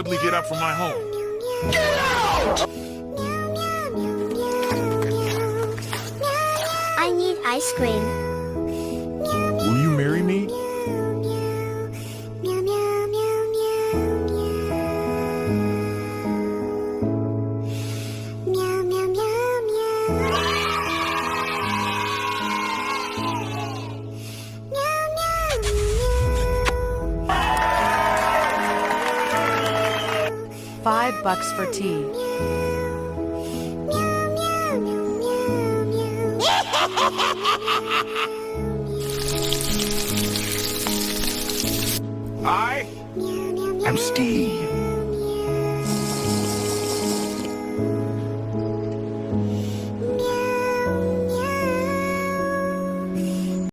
simply get up from my home. I need ice cream. Will you marry me? $5 for tea. I am Steve.